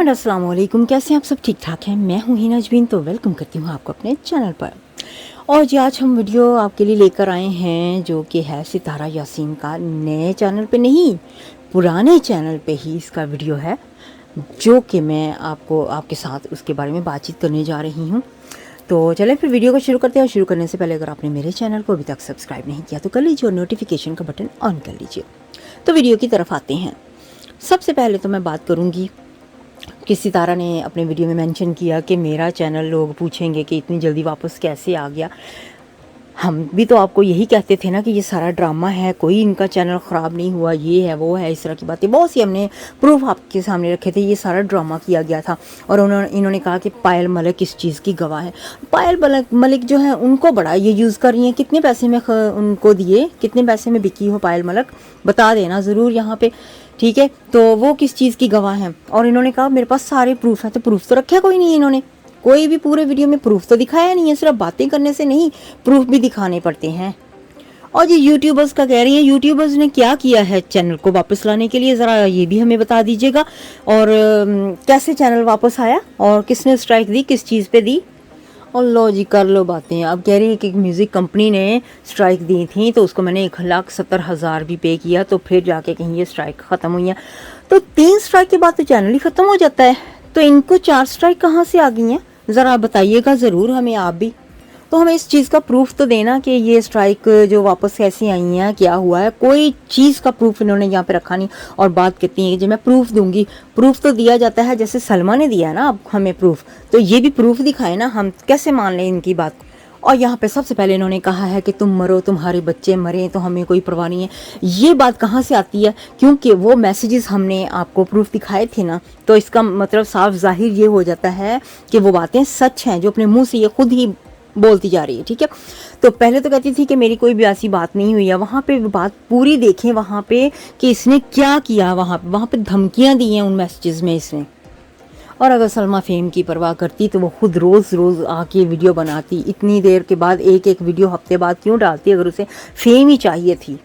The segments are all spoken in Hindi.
एंड अस्सलाम वालेकुम। कैसे हैं आप सब? ठीक ठाक हैं। मैं हूं हिना जबीन, तो वेलकम करती हूं आपको अपने चैनल पर। और जी आज हम वीडियो आपके लिए लेकर आए हैं जो कि है सितारा यासीन का। नए चैनल पे नहीं, पुराने चैनल पे ही इसका वीडियो है, जो कि मैं आपके साथ उसके बारे में बातचीत करने जा रही हूँ। तो चलें फिर वीडियो को शुरू करते हैं। और शुरू करने से पहले अगर आपने मेरे चैनल को अभी तक सब्सक्राइब नहीं किया तो कर लीजिए और नोटिफिकेशन का बटन ऑन कर लीजिए। तो वीडियो की तरफ आते हैं। सबसे पहले तो मैं बात करूँगी कि सितारा ने अपने वीडियो में मेंशन किया कि मेरा चैनल लोग पूछेंगे कि इतनी जल्दी वापस कैसे आ गया। हम भी तो आपको यही कहते थे ना कि ये सारा ड्रामा है, कोई इनका चैनल ख़राब नहीं हुआ, ये है वो है, इस तरह की बातें बहुत सी हमने प्रूफ आपके सामने रखे थे। ये सारा ड्रामा किया गया था। और इन्होंने कहा कि पायल मलिक इस चीज़ की गवाह है। पायल मलिक जो है उनको बड़ा ये यूज़ कर रही हैं। कितने पैसे में उनको दिए, कितने पैसे में बिकी हो पायल मलिक, बता देना ज़रूर यहाँ पे, ठीक है। तो वो किस चीज़ की गवाह हैं? और इन्होंने कहा मेरे पास सारे प्रूफ हैं। तो प्रूफ तो रखे कोई नहीं है इन्होंने, कोई भी पूरे वीडियो में प्रूफ तो दिखाया नहीं है। सिर्फ बातें करने से नहीं, प्रूफ भी दिखाने पड़ते हैं। और ये यूट्यूबर्स का कह रही हैं, यूट्यूबर्स ने क्या किया है चैनल को वापस लाने के लिए, ज़रा ये भी हमें बता दीजिएगा। और कैसे चैनल वापस आया और किसने स्ट्राइक दी, किस चीज़ पे दी। और लो जी कर लो बातें। अब कह रही है कि म्यूज़िक कंपनी ने स्ट्राइक दी थी तो उसको मैंने 1,70,000 भी पे किया, तो फिर जाके कहीं ये स्ट्राइक ख़त्म हुई है। तो 3 स्ट्राइक के बाद तो चैनल ही ख़त्म हो जाता है, तो इनको 4 स्ट्राइक कहाँ से आ गई हैं? ज़रा बताइएगा ज़रूर हमें आप भी। तो हमें इस चीज़ का प्रूफ तो देना कि ये स्ट्राइक जो वापस कैसे आई हैं, क्या हुआ है। कोई चीज़ का प्रूफ इन्होंने यहाँ पे रखा नहीं। और बात करती हैं कि जो मैं प्रूफ दूंगी, प्रूफ तो दिया जाता है जैसे सलमा ने दिया है ना अब हमें प्रूफ, तो ये भी प्रूफ दिखाए ना, हम कैसे मान लें इनकी बात। और यहाँ पे सबसे पहले इन्होंने कहा है कि तुम मरो, तुम्हारे बच्चे मरें, तो हमें कोई परवाह नहीं है। ये बात कहाँ से आती है? क्योंकि वो मैसेजेस हमने आपको प्रूफ दिखाए थे ना, तो इसका मतलब साफ जाहिर ये हो जाता है कि वो बातें सच हैं जो अपने मुंह से ये खुद ही बोलती जा रही है, ठीक है। तो पहले तो कहती थी कि मेरी कोई भी ऐसी बात नहीं हुई है। वहाँ पे बात पूरी देखें वहाँ पे कि इसने क्या किया। वहाँ पे धमकियाँ दी हैं उन मैसेजेस में इसने। और अगर सलमा फेम की परवाह करती तो वो खुद रोज़ रोज़ आके वीडियो बनाती। इतनी देर के बाद एक एक वीडियो हफ्ते बाद क्यों डालती अगर उसे फेम ही चाहिए थी?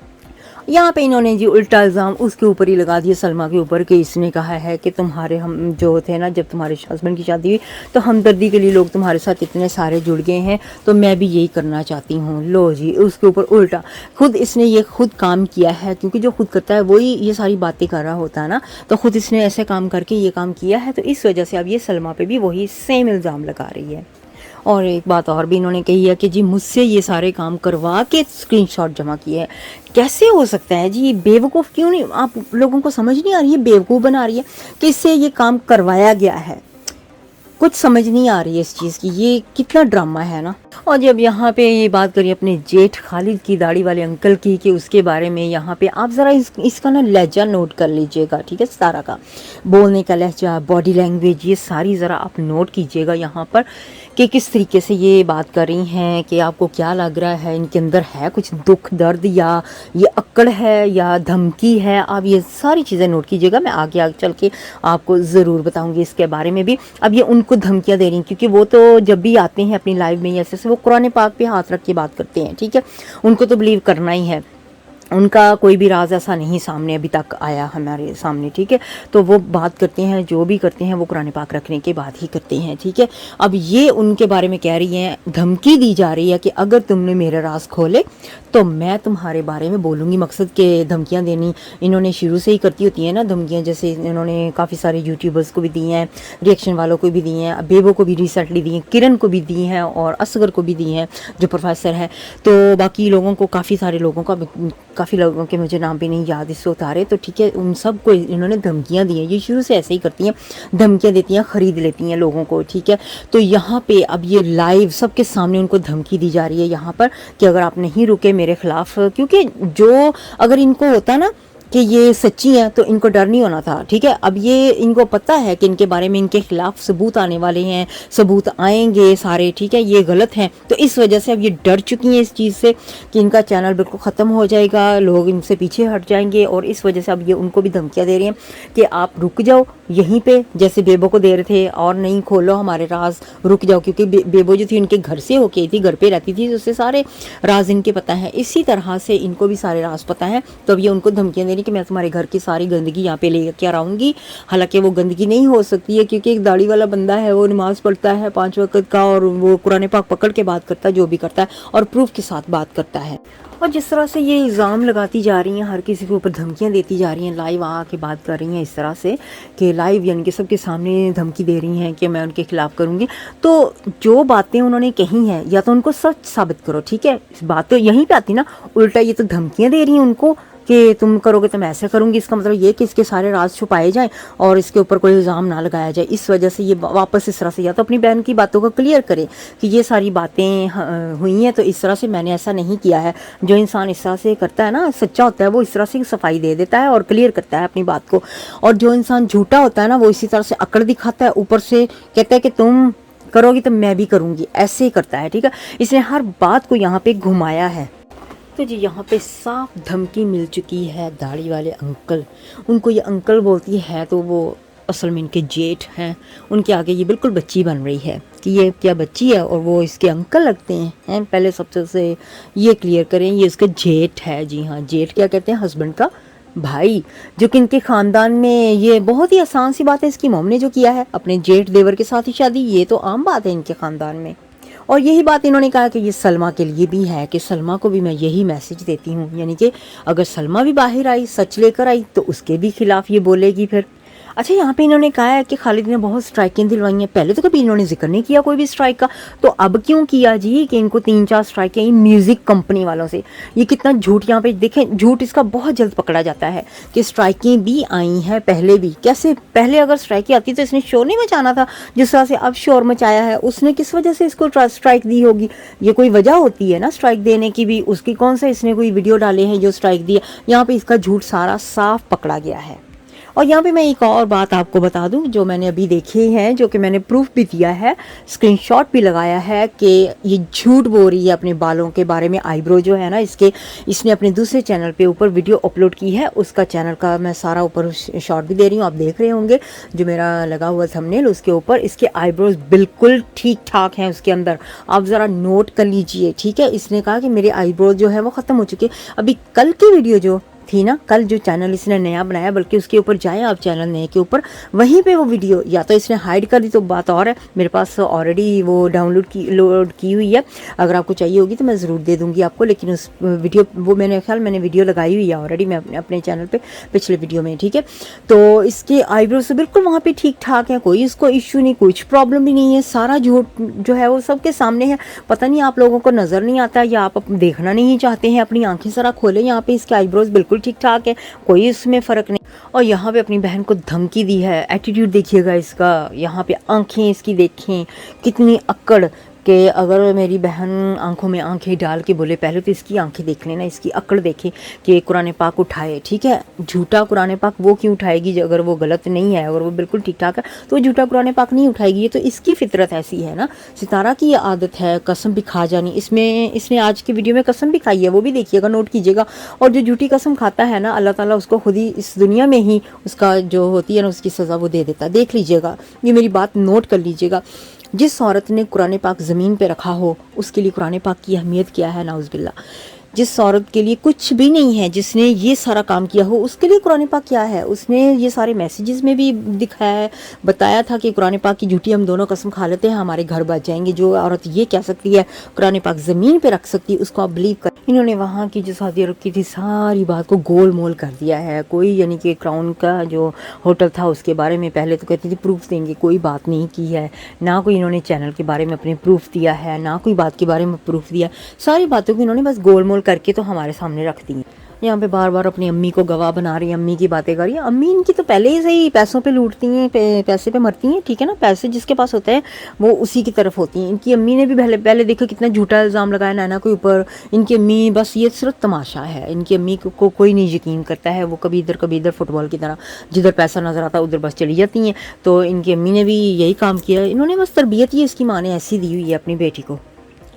यहाँ पे इन्होंने जी उल्टा इल्ज़ाम उसके ऊपर ही लगा दिया, सलमा के ऊपर, कि इसने कहा है कि तुम्हारे हम जो थे ना, जब तुम्हारे हस्बैंड की शादी हुई तो हमदर्दी के लिए लोग तुम्हारे साथ इतने सारे जुड़ गए हैं, तो मैं भी यही करना चाहती हूँ। लो जी, उसके ऊपर उल्टा खुद इसने ये खुद काम किया है, क्योंकि जो खुद करता है वही ये सारी बातें कर रहा होता है ना, तो खुद इसने ऐसे काम करके ये काम किया है। तो इस वजह से अब ये सलमा पे भी वही सेम इल्ज़ाम लगा रही है। और एक बात और भी इन्होंने कही है कि जी मुझसे ये सारे काम करवा के स्क्रीनशॉट जमा किए हैं। कैसे हो सकता है जी? बेवकूफ़ क्यों नहीं, आप लोगों को समझ नहीं आ रही है? बेवकूफ़ बना रही है कि इससे ये काम करवाया गया है। कुछ समझ नहीं आ रही है इस चीज़ की, ये कितना ड्रामा है ना। और जब यहाँ पे ये बात करिए अपने जेठ खालिद की, दाढ़ी वाले अंकल की, कि उसके बारे में यहाँ पे आप ज़रा इसका ना लहजा नोट कर लीजिएगा, ठीक है। सारा का बोलने का लहजा, बॉडी लैंग्वेज, ये सारी ज़रा आप नोट कीजिएगा यहाँ पर कि किस तरीके से ये बात कर रही हैं। कि आपको क्या लग रहा है इनके अंदर है कुछ दुख दर्द, या ये अक्कड़ है, या धमकी है? आप ये सारी चीज़ें नोट कीजिएगा। मैं आगे चल के आपको ज़रूर बताऊँगी इसके बारे में भी। अब ये उनको धमकियाँ दे रही हैं, क्योंकि वो तो जब भी आते हैं अपनी लाइव में ऐसे वो कुरान पाक पे हाथ रख के बात करते हैं, ठीक है। उनको तो बिलीव करना ही है, उनका कोई भी राज ऐसा नहीं सामने अभी तक आया हमारे सामने, ठीक है। तो वो बात करते हैं, जो भी करते हैं वो कुरान पाक रखने के बाद ही करते हैं, ठीक है। अब ये उनके बारे में कह रही हैं, धमकी दी जा रही है कि अगर तुमने मेरे राज खोले तो मैं तुम्हारे बारे में बोलूँगी। मकसद के धमकियाँ देनी इन्होंने शुरू से ही करती होती हैं ना धमकियाँ। जैसे इन्होंने काफ़ी सारे यूट्यूबर्स को भी दी हैं, रिएक्शन वालों को भी दी हैं, बेबो को भी रिसेंटली दी हैं, किरण को भी दी हैं, और असगर को भी दी हैं जो प्रोफेसर है। तो बाकी लोगों को, काफ़ी सारे लोगों का, काफ़ी लोगों के मुझे नाम भी नहीं याद इससे उतारे, तो ठीक है। उन सब को इन्होंने धमकियाँ दी हैं। ये शुरू से ऐसे ही करती हैं, धमकियाँ देती हैं, ख़रीद लेती हैं लोगों को, ठीक है। तो यहाँ पे अब ये लाइव सबके सामने उनको धमकी दी जा रही है यहाँ पर कि अगर आप नहीं रुके मेरे ख़िलाफ़, क्योंकि जो अगर इनको होता ना कि ये सच्ची है तो इनको डर नहीं होना था, ठीक है। अब ये इनको पता है कि इनके बारे में इनके खिलाफ सबूत आने वाले हैं, सबूत आएंगे सारे, ठीक है, ये गलत हैं। तो इस वजह से अब ये डर चुकी हैं इस चीज़ से कि इनका चैनल बिल्कुल ख़त्म हो जाएगा, लोग इनसे पीछे हट जाएंगे। और इस वजह से अब ये उनको भी धमकियाँ दे रही हैं कि आप रुक जाओ यहीं पे, जैसे बेबो को दे रहे थे, और नहीं खोलो हमारे राज, रुक जाओ। क्योंकि बेबो जो थी उनके घर से होके थी, घर पे रहती थी, तो उससे सारे राज इनके पता है। इसी तरह से इनको भी सारे राज पता है। तो अब ये उनको धमकियाँ दे रही कि मैं तुम्हारे घर की सारी गंदगी यहाँ पे लेकर आऊँगी। हालांकि वो गंदगी नहीं हो सकती है, क्योंकि एक दाढ़ी वाला बंदा है, वो नमाज़ पढ़ता है 5 वक्त का, और वो कुरान पाक पकड़ के बात करता है, जो भी करता है, और प्रूफ के साथ बात करता है। और जिस तरह से ये इल्ज़ाम लगाती जा रही हैं, हर किसी के ऊपर धमकियां देती जा रही हैं, लाइव आके बात कर रही हैं इस तरह से कि लाइव यानी कि सबके सामने धमकी दे रही हैं कि मैं उनके खिलाफ़ करूँगी। तो जो बातें उन्होंने कही हैं, या तो उनको सच साबित करो, ठीक है, इस बात तो यहीं पे आती ना। उल्टा ये तो धमकियाँ दे रही हैं उनको कि तुम करोगे तो मैं ऐसे करूँगी। इसका मतलब ये कि इसके सारे राज छुपाए जाएं और इसके ऊपर कोई इल्ज़ाम ना लगाया जाए। इस वजह से ये वापस इस तरह से या तो अपनी बहन की बातों को क्लियर करे कि ये सारी बातें हुई हैं, तो इस तरह से मैंने ऐसा नहीं किया है। जो इंसान इस तरह से करता है ना, सच्चा होता है, वो इस तरह से सफाई दे देता है और क्लियर करता है अपनी बात को। और जो इंसान झूठा होता है ना, वो इसी तरह से अकड़ दिखाता है, ऊपर से कहता है कि तुम करोगी तो मैं भी करूँगी, ऐसे ही करता है। ठीक है, इसने हर बात को यहाँ पे घुमाया है। तो जी यहाँ पे साफ धमकी मिल चुकी है दाढ़ी वाले अंकल। उनको ये अंकल बोलती है तो वो असल में इनके जेठ हैं। उनके आगे ये बिल्कुल बच्ची बन रही है कि ये क्या बच्ची है और वो इसके अंकल लगते हैं। पहले सबसे से ये क्लियर करें, ये उसके जेठ है। जी हाँ, जेठ क्या कहते हैं, हस्बैंड का भाई, जो कि इनके ख़ानदान में ये बहुत ही आसान सी बात है। इसकी मॉम ने जो किया है अपने जेठ देवर के साथ ही शादी, ये तो आम बात है इनके ख़ानदान में। और यही बात इन्होंने कहा कि ये सलमा के लिए भी है, कि सलमा को भी मैं यही मैसेज देती हूँ, यानी कि अगर सलमा भी बाहर आई, सच लेकर आई, तो उसके भी खिलाफ ये बोलेगी फिर। अच्छा, यहाँ पे इन्होंने कहा है कि खालिद ने बहुत स्ट्राइकें दिलवाई हैं। पहले तो कभी इन्होंने जिक्र नहीं किया कोई भी स्ट्राइक का, तो अब क्यों किया जी कि इनको 3-4 स्ट्राइकें म्यूज़िक कंपनी वालों से। ये कितना झूठ, यहाँ पे देखें, झूठ इसका बहुत जल्द पकड़ा जाता है कि स्ट्राइकें भी आई हैं पहले भी। कैसे, पहले अगर स्ट्राइकें आती तो इसने शोर नहीं मचाना था जिस तरह से अब शोर मचाया है। उसने किस वजह से इसको स्ट्राइक दी होगी, ये कोई वजह होती है ना स्ट्राइक देने की भी। उसकी कौन सा इसने कोई वीडियो डाले हैं जो स्ट्राइक दिया। यहाँ पे इसका झूठ सारा साफ पकड़ा गया है। और यहाँ पे मैं एक और बात आपको बता दूं जो मैंने अभी देखी है, जो कि मैंने प्रूफ भी दिया है, स्क्रीनशॉट भी लगाया है, कि ये झूठ बोल रही है अपने बालों के बारे में। आईब्रो जो है ना इसने अपने दूसरे चैनल पे ऊपर वीडियो अपलोड की है, उसका चैनल का मैं सारा ऊपर शॉट भी दे रही हूँ, आप देख रहे होंगे जो मेरा लगा हुआ थंबनेल, उसके ऊपर इसके आईब्रोज बिल्कुल ठीक ठाक हैं उसके अंदर। आप ज़रा नोट कर लीजिए, ठीक है। इसने कहा कि मेरे आईब्रोज जो है वो ख़त्म हो चुके। अभी कल की वीडियो जो थी ना, कल जो चैनल इसने नया बनाया, बल्कि उसके ऊपर जाएं आप चैनल नए के ऊपर, वहीं पे वो वीडियो या तो इसने हाइड कर दी तो बात और है, मेरे पास ऑलरेडी वो लोड की हुई है। अगर आपको चाहिए होगी तो मैं ज़रूर दे दूंगी आपको, लेकिन उस वीडियो वो मैंने वीडियो लगाई हुई है ऑलरेडी मैं अपने चैनल पे पिछले वीडियो में, ठीक है। तो इसके आईब्रोज से बिल्कुल वहाँ पे ठीक ठाक है, कोई इसको इश्यू नहीं, कुछ प्रॉब्लम भी नहीं है। सारा झूठ जो है वो सबके सामने है। पता नहीं आप लोगों को नज़र नहीं आता या आप देखना नहीं चाहते हैं, अपनी आंखें ज़रा खोलें। यहाँ पे इसके आईब्रोज बिल्कुल ठीक ठाक है, कोई इसमें फ़र्क नहीं। और यहाँ पे अपनी बहन को धमकी दी है। एटीट्यूड देखिएगा इसका, यहाँ पे आंखें इसकी देखें कितनी अक्कड़, कि अगर मेरी बहन आंखों में आंखें डाल के बोले, पहले तो इसकी आंखें देख लेना, इसकी अकड़ देखें कि कुरान पाक उठाए, ठीक है। झूठा कुरान पाक वो क्यों उठाएगी अगर वो गलत नहीं है, अगर वो बिल्कुल ठीक ठाक है तो झूठा कुरान पाक नहीं उठाएगी। ये तो इसकी फितरत ऐसी है ना, सितारा की ये आदत है कसम भी खा जानी। इसने आज की वीडियो में कसम भी खाई है, वो भी देखिएगा, नोट कीजिएगा। और जो झूठी कसम खाता है ना, अल्लाह ताला उसको खुद ही इस दुनिया में ही उसका जो होती है ना उसकी सज़ा वो दे देता है। देख लीजिएगा, ये मेरी बात नोट कर लीजिएगा। जिस औरत ने कुरान पाक ज़मीन पे रखा हो उसके लिए कुरान पाक की अहमियत क्या है, नाउज़ुबिल्लाह। जिस औरत के लिए कुछ भी नहीं है, जिसने ये सारा काम किया हो, उसके लिए कुरान पाक क्या है। उसने ये सारे मैसेजेस में भी दिखाया है, बताया था कि कुरान पाक की झूठी हम दोनों कसम खा लेते हैं हमारे घर बच जाएंगे। जो औरत ये कह सकती है कुरान पाक ज़मीन पे रख सकती है, उसको आप बिलीव कर। इन्होंने वहाँ की जो सऊदी अरब की थी सारी बात को गोल मोल कर दिया है। कोई यानी कि क्राउन का जो होटल था उसके बारे में पहले तो कहती थी प्रूफ देंगे, कोई बात नहीं की है, ना कोई इन्होंने चैनल के बारे में अपने प्रूफ दिया है, ना कोई बात के बारे में प्रूफ दिया। सारी बातों को इन्होंने बस गोल मोल करके तो हमारे सामने रख दी। यहाँ पे बार बार अपनी अम्मी को गवाह बना रही है, अम्मी की बातें कर रही है। अम्मी इनकी तो पहले ही सही पैसों पे लूटती हैं, पैसे पे मरती हैं, ठीक है ना। पैसे जिसके पास होते हैं वो उसी की तरफ होती हैं। इनकी अम्मी ने भी पहले देखो कितना झूठा इल्ज़ाम लगाया नैना के ऊपर। इनकी अम्मी बस ये सिर्फ तमाशा है, इनकी अम्मी को कोई नहीं यकीन करता है। वो कभी इधर फुटबॉल की तरह जिधर पैसा नज़र आता उधर बस चली जाती हैं। तो इनकी अम्मी ने भी यही काम किया। इन्होंने बस तरबियत ही इसकी माँ ने ऐसी दी हुई है अपनी बेटी को।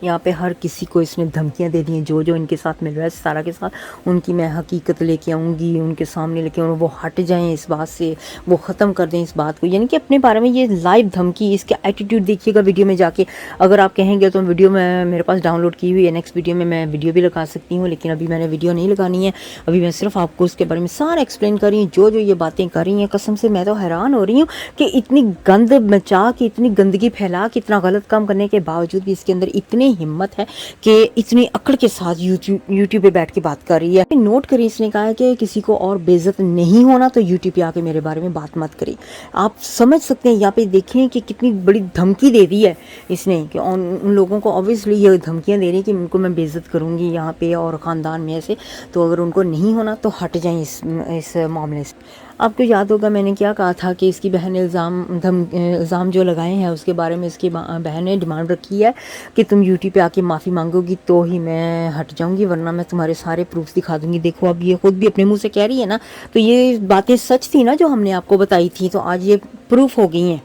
यहाँ पे हर किसी को इसने धमकियाँ दे दी हैं, जो जो इनके साथ मिल रहा है सितारा के साथ, उनकी मैं हकीकत लेके आऊँगी, उनके सामने लेके आऊँगी, वो हट जाएं इस बात से, वो ख़त्म कर दें इस बात को। यानी कि अपने बारे में ये लाइव धमकी, इसका एटीट्यूड देखिएगा वीडियो में जाके। अगर आप कहेंगे तो वीडियो में मेरे पास डाउनलोड की हुई है, नेक्स्ट वीडियो में मैं वीडियो भी लगा सकती हूँ, लेकिन अभी मैंने वीडियो नहीं लगानी है। अभी मैं सिर्फ आपको उसके बारे में सारा एक्सप्लेन कर रही हूँ, जो जो ये बातें कर रही हैं। कसम से मैं तो हैरान हो रही हूँ कि इतनी गंद मचा के, इतनी गंदगी फैला के, इतना गलत काम करने के बावजूद भी इसके अंदर इतनी हिम्मत है कि इतनी अकड़ के साथ यूट्यूब पे बैठ के बात कर रही है। नोट करिए, इसने कहा है कि किसी को और बेइज्जत नहीं होना तो यूट्यूब पे आके मेरे बारे में बात मत करिए। आप समझ सकते हैं यहाँ पे देखें कि कितनी बड़ी धमकी दे दी है इसने, कि उन लोगों को ऑब्वियसली ये धमकियाँ दे रही है कि उनको मैं बेइज्जत करूँगी यहाँ पे और ख़ानदान में से, तो अगर उनको नहीं होना तो हट जाएं इस मामले से। आपको याद होगा मैंने क्या कहा था कि इसकी बहन ने इल्ज़ाम जो लगाए हैं उसके बारे में इसकी बहन ने डिमांड रखी है कि तुम यूट्यूब पे आके माफ़ी मांगोगी तो ही मैं हट जाऊंगी, वरना मैं तुम्हारे सारे प्रूफ्स दिखा दूंगी। देखो अब ये खुद भी अपने मुंह से कह रही है ना, तो ये बातें सच थी ना जो हमने आपको बताई थी, तो आज ये प्रूफ हो गई हैं।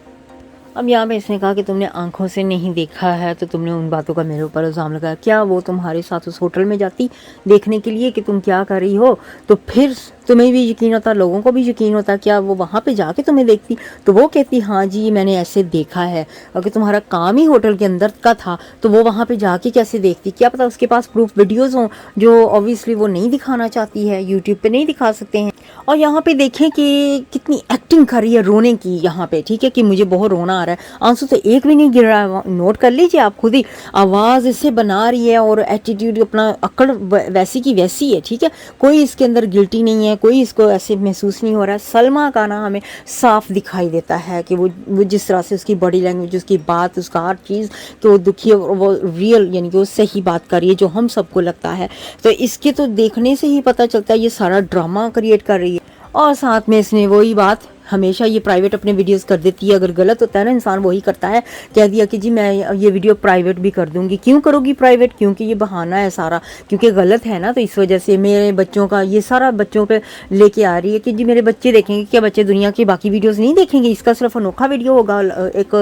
अब यहाँ पे इसने कहा कि तुमने आंखों से नहीं देखा है तो तुमने उन बातों का मेरे ऊपर इल्ज़ाम लगाया। क्या वो तुम्हारे साथ उस होटल में जाती देखने के लिए कि तुम क्या कर रही हो, तो फिर तुम्हें भी यकीन होता, लोगों को भी यकीन होता। क्या वो वहाँ पे जाके तुम्हें देखती तो वो कहती हाँ जी मैंने ऐसे देखा है। अगर तुम्हारा काम ही होटल के अंदर का था तो वो वहाँ पे जाके कैसे देखती? क्या पता उसके पास प्रूफ वीडियोज़ हों जो ऑब्वियसली वो नहीं दिखाना चाहती है, यूट्यूब पे नहीं दिखा सकते हैं। और यहाँ पे देखें कि कितनी एक्टिंग कर रही है रोने की यहाँ पे, ठीक है, कि मुझे बहुत रोना आ रहा है। आंसू तो एक भी नहीं गिर रहा है, नोट कर लीजिए आप खुद ही। आवाज़ इससे बना रही है और एटीट्यूड अपना अकड़ वैसी की वैसी है, ठीक है। कोई इसके अंदर गिल्टी नहीं है, कोई इसको ऐसे महसूस नहीं हो रहा है। सलमा का ना हमें साफ दिखाई देता है कि वो जिस तरह से उसकी बॉडी लैंग्वेज, उसकी बात, उसका हर चीज़, कि वो दुखी है और वो रियल यानी कि वो सही बात कर रही है जो हम सबको लगता है। तो इसके तो देखने से ही पता चलता है ये सारा ड्रामा क्रिएट कर रही है। और साथ में इसने वही बात, हमेशा ये प्राइवेट अपने वीडियोस कर देती है। अगर गलत होता है ना इंसान वही करता है, कह दिया कि जी मैं ये वीडियो प्राइवेट भी कर दूंगी। क्यों करोगी प्राइवेट? क्योंकि ये बहाना है सारा, क्योंकि गलत है ना, तो इस वजह से मेरे बच्चों का ये सारा बच्चों पे लेके आ रही है कि जी मेरे बच्चे देखेंगे। क्या बच्चे दुनिया की बाकी वीडियोस नहीं देखेंगे? इसका सिर्फ अनोखा वीडियो होगा एक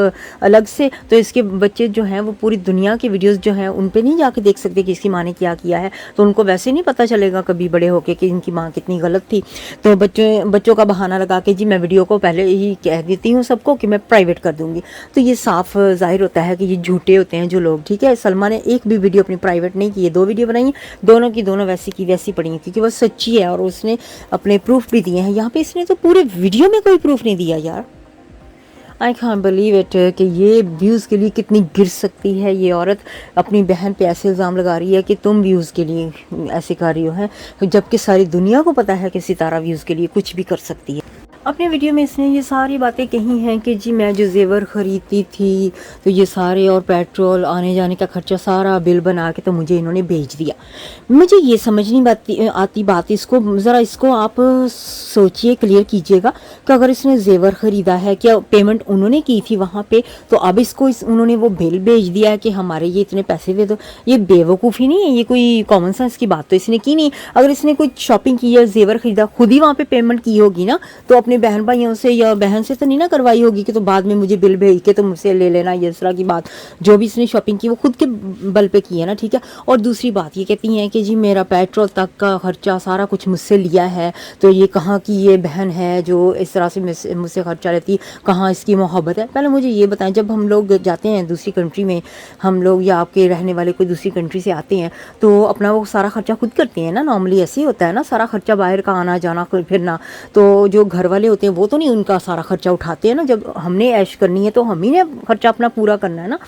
अलग से, तो इसके बच्चे जो हैं वो पूरी दुनिया की वीडियोज़ जो हैं उन पर नहीं जाके देख सकते कि इसकी माँ ने क्या किया है। तो उनको वैसे नहीं पता चलेगा कभी बड़े होके कि इनकी माँ कितनी गलत थी। तो बच्चों का बहाना लगा के जी मैं वीडियो को पहले ही कह देती हूँ सबको कि मैं प्राइवेट कर दूंगी, तो ये साफ जाहिर होता है कि ये झूठे होते हैं जो लोग, ठीक है। सलमा ने एक भी वीडियो अपनी प्राइवेट नहीं की है, 2 वीडियो बनाई है, दोनों की दोनों वैसी की वैसी पड़ी हैं क्योंकि वो सच्ची है और उसने अपने प्रूफ भी दिए हैं। यहाँ पे इसने तो पूरे वीडियो में कोई प्रूफ नहीं दिया यार। आई कांट बिलीव इट कि ये व्यूज़ के लिए कितनी गिर सकती है ये औरत। अपनी बहन पे ऐसे इल्ज़ाम लगा रही है कि तुम व्यूज़ के लिए ऐसे कर रही हो हैं, जबकि सारी दुनिया को पता है कि सितारा व्यूज़ के लिए कुछ भी कर सकती है। अपने वीडियो में इसने ये सारी बातें कही हैं कि जी मैं जो जेवर ख़रीदती थी तो ये सारे और पेट्रोल आने जाने का खर्चा सारा बिल बना के तो मुझे इन्होंने भेज दिया। मुझे ये समझ नहीं आती बात, इसको ज़रा इसको आप सोचिए, क्लियर कीजिएगा कि अगर इसने जेवर ख़रीदा है, क्या पेमेंट उन्होंने की थी वहाँ पे, तो अब इसको उन्होंने वो बिल भेज दिया है कि हमारे ये इतने पैसे दे दो। ये बेवकूफ़ी नहीं है, ये कोई कॉमन सेंस की बात तो इसने की नहीं। अगर इसने कोई शॉपिंग की या जेवर ख़रीदा, खुद ही वहाँ पर पेमेंट की होगी ना, तो अपने बहन भाइयों से या बहन से तो नहीं ना करवाई होगी कि तो बाद में मुझे बिल भेज के तो मुझसे ले लेना, ये इस तरह की बात। जो भी इसने शॉपिंग की वो खुद के बल पे की है ना, ठीक है। और दूसरी बात ये कहती हैं कि जी मेरा पेट्रोल तक का खर्चा सारा कुछ मुझसे लिया है, तो ये कहाँ की ये बहन है जो इस तरह से मुझसे खर्चा लेती, कहाँ इसकी मोहब्बत है? पहले मुझे ये बताएं, जब हम लोग जाते हैं दूसरी कंट्री में, हम लोग या आपके रहने वाले कोई दूसरी कंट्री से आते हैं तो अपना वो सारा खर्चा खुद करते हैं ना, नॉर्मली ऐसे ही होता है ना, सारा खर्चा बाहर का आना जाना फिरना। तो जो घर वाले होते हैं वो तो नहीं उनका सारा खर्चा उठाते हैं ना, जब हमने ऐश करनी है तो हम ही ने खर्चा अपना पूरा करना है ना।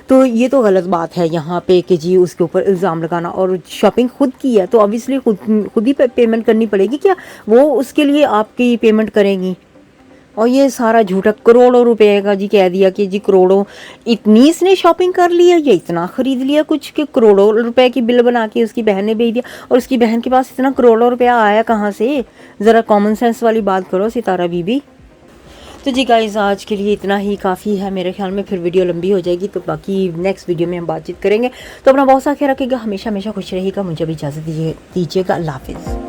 तो ये तो गलत बात है यहाँ पे कि जी उसके ऊपर इल्ज़ाम लगाना। और शॉपिंग खुद की है तो ऑब्वियसली खुद ही पेमेंट करनी पड़ेगी, क्या वो उसके लिए आपकी पेमेंट करेंगी? और ये सारा झूठा करोड़ों रुपए का जी कह दिया कि जी करोड़ों, इतनी इसने शॉपिंग कर ली है, ये इतना खरीद लिया कुछ कि करोड़ों रुपए की बिल बना के उसकी बहन ने भेज दिया। और उसकी बहन के पास इतना करोड़ों रुपया आया कहाँ से? ज़रा कॉमन सेंस वाली बात करो सितारा बीबी। तो जी गाइस आज के लिए इतना ही काफ़ी है मेरे ख्याल में, फिर वीडियो लंबी हो जाएगी तो बाकी नेक्स्ट वीडियो में हम बातचीत करेंगे। तो अपना बहुत सा ख्याल रखिएगा, हमेशा हमेशा खुश रहिएगा। मुझे भी इजाज़त दीजिएगा। अल्लाह हाफिज़।